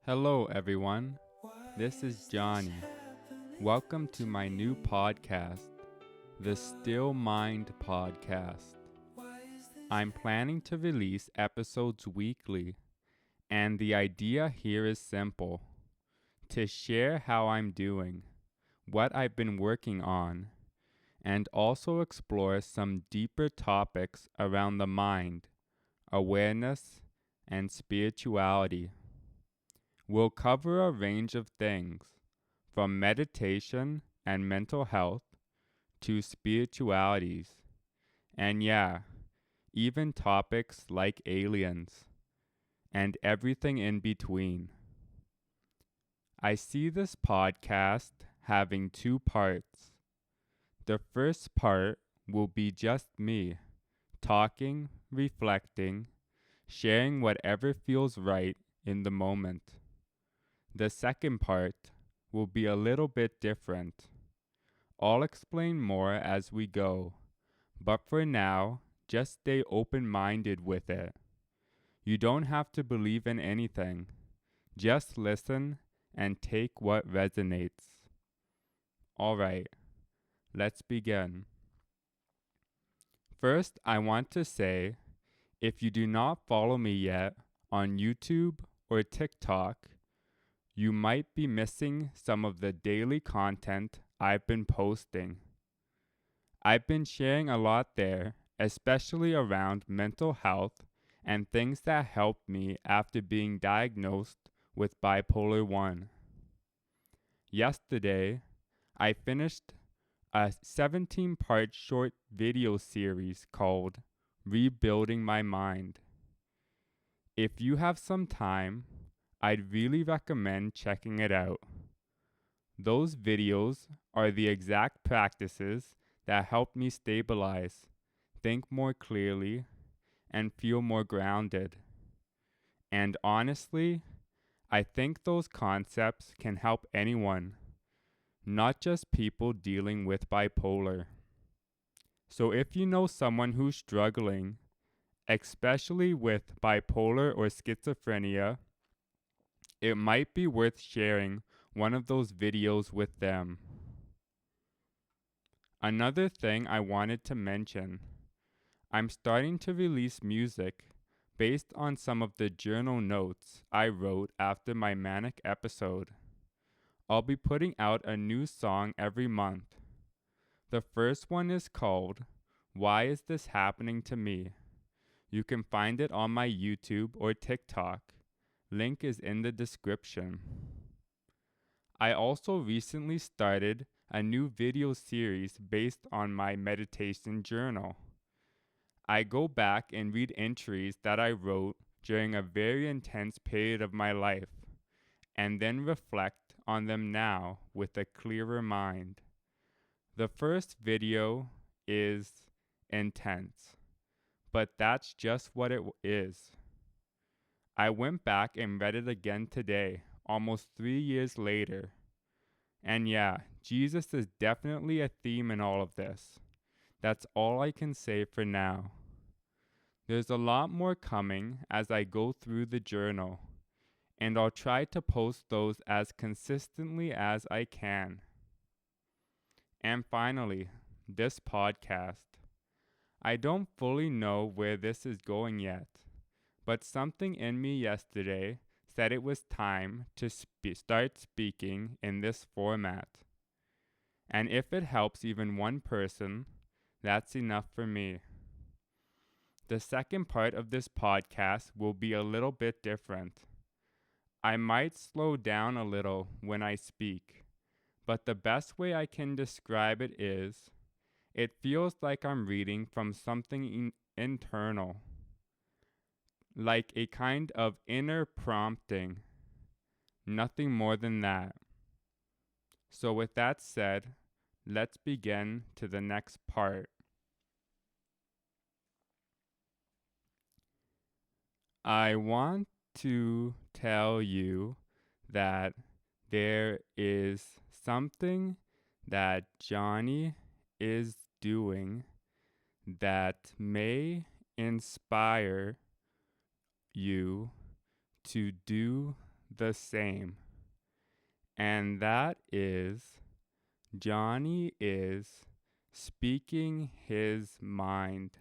Hello, everyone. This is Johny. Welcome to my new podcast, the Still Mind Podcast. I'm planning to release episodes weekly, and the idea here is simple: to share how I'm doing, what I've been working on, and also explore some deeper topics around the mind, awareness, and spirituality. We'll cover a range of things, from meditation and mental health to spiritualities, and even topics like aliens, and everything in between. I see this podcast having two parts. The first part will be just me, talking, reflecting, sharing whatever feels right in the moment. The second part will be a little bit different. I'll explain more as we go, but for now, just stay open-minded with it. You don't have to believe in anything. Just listen and take what resonates. Alright, let's begin. First, I want to say, if you do not follow me yet on YouTube or TikTok, you might be missing some of the daily content I've been posting. I've been sharing a lot there, especially around mental health and things that helped me after being diagnosed with bipolar 1. Yesterday, I finished a 17-part short video series called Rebuilding My Mind. If you have some time, I'd really recommend checking it out. Those videos are the exact practices that help me stabilize, think more clearly, and feel more grounded. And honestly, I think those concepts can help anyone, not just people dealing with bipolar. So if you know someone who's struggling, especially with bipolar or schizophrenia, it might be worth sharing one of those videos with them. Another thing I wanted to mention, I'm starting to release music based on some of the journal notes I wrote after my manic episode. I'll be putting out a new song every month. The first one is called Why Is This Happening to Me? You can find it on my YouTube or TikTok. Link is in the description. I also recently started a new video series based on my meditation journal. I go back and read entries that I wrote during a very intense period of my life, and then reflect on them now with a clearer mind. The first video is intense, but that's just what it is. I went back and read it again today, almost 3 years later. And Jesus is definitely a theme in all of this. That's all I can say for now. There's a lot more coming as I go through the journal, and I'll try to post those as consistently as I can. And finally, this podcast. I don't fully know where this is going yet, but something in me yesterday said it was time to start speaking in this format. And if it helps even one person, that's enough for me. The second part of this podcast will be a little bit different. I might slow down a little when I speak, but the best way I can describe it is, it feels like I'm reading from something internal, like a kind of inner prompting, nothing more than that. So with that said, let's begin to the next part. I want to tell you that there is something that Johny is doing that may inspire you to do the same. And that is Johny is speaking his mind.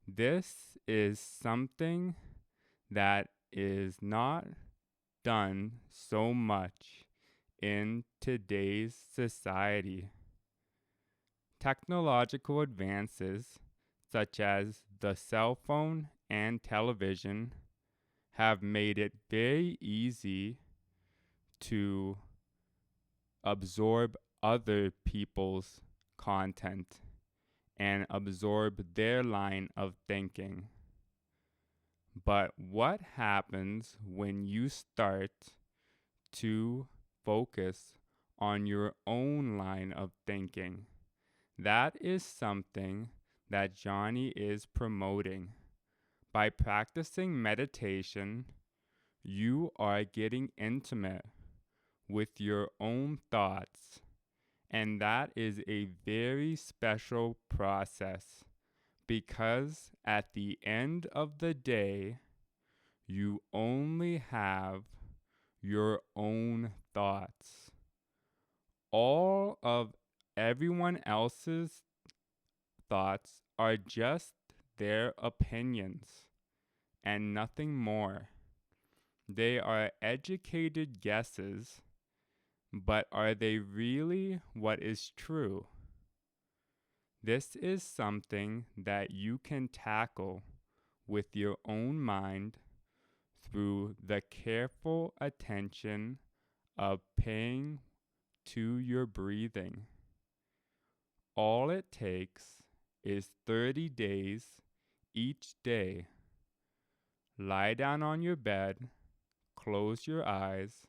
This is something that is not done so much in today's society. Technological advances, such as the cell phone and television, have made it very easy to absorb other people's content and absorb their line of thinking. But what happens when you start to focus on your own line of thinking? That is something that Johny is promoting. By practicing meditation, you are getting intimate with your own thoughts, and that is a very special process because at the end of the day, you only have your own thoughts. All of everyone else's thoughts are just their opinions and nothing more. They are educated guesses, but are they really what is true? This is something that you can tackle with your own mind through the careful attention of paying to your breathing. All it takes is 30 days each day. Lie down on your bed, close your eyes,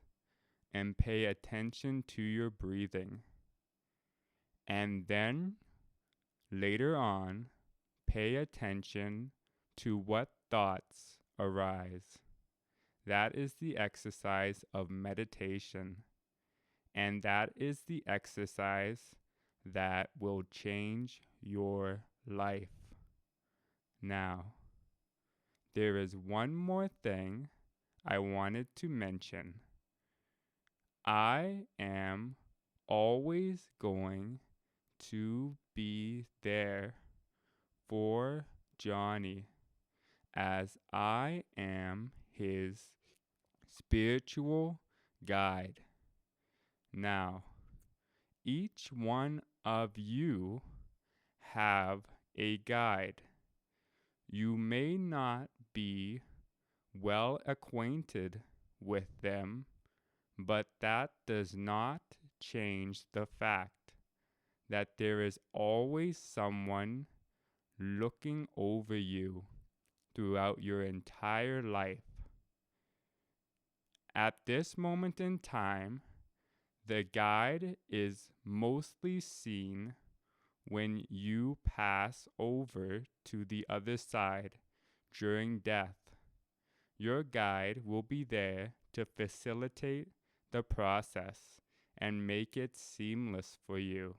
and pay attention to your breathing. And then, later on, pay attention to what thoughts arise. That is the exercise of meditation. And that is the exercise that will change your life. Now, there is one more thing I wanted to mention. I am always going to be there for Johny, as I am his spiritual guide. Now, each one of you have a guide. You may not be well acquainted with them, but that does not change the fact that there is always someone looking over you throughout your entire life. At this moment in time, the guide is mostly seen when you pass over to the other side during death. Your guide will be there to facilitate the process and make it seamless for you.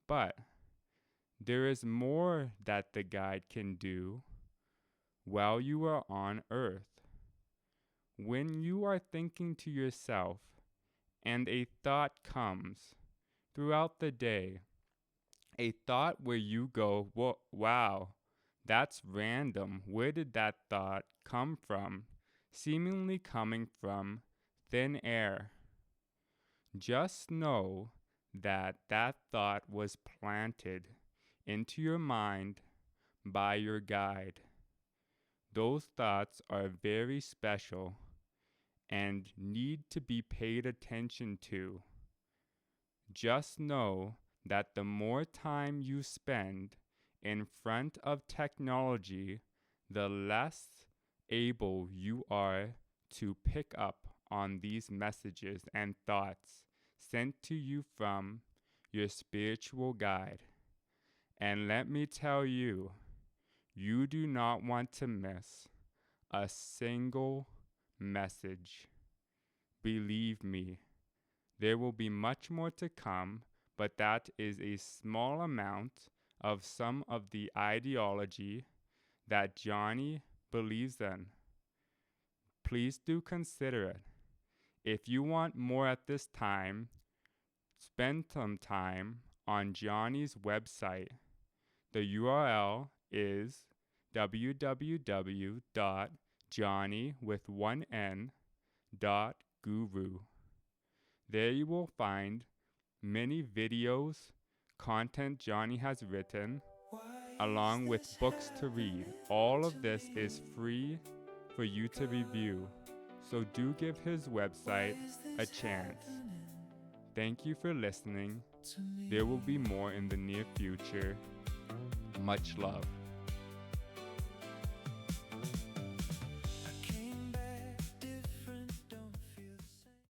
But there is more that the guide can do while you are on earth. When you are thinking to yourself and a thought comes throughout the day, a thought where you go, wow, that's random. Where did that thought come from? Seemingly coming from thin air. Just know that that thought was planted into your mind by your guide. Those thoughts are very special and need to be paid attention to. Just know that the more time you spend in front of technology, the less able you are to pick up on these messages and thoughts sent to you from your spiritual guide. And let me tell you, you do not want to miss a single message. Believe me, there will be much more to come, but that is a small amount of some of the ideology that Johny believes in. please do consider it. If you want more at this time, spend some time on Johny's website. The URL is www.johny.guru. There you will find many videos, content Johny has written, along with books to read. All of this is free for you to review, so do give his website a chance. Thank you for listening. There will be more in the near future. Much love.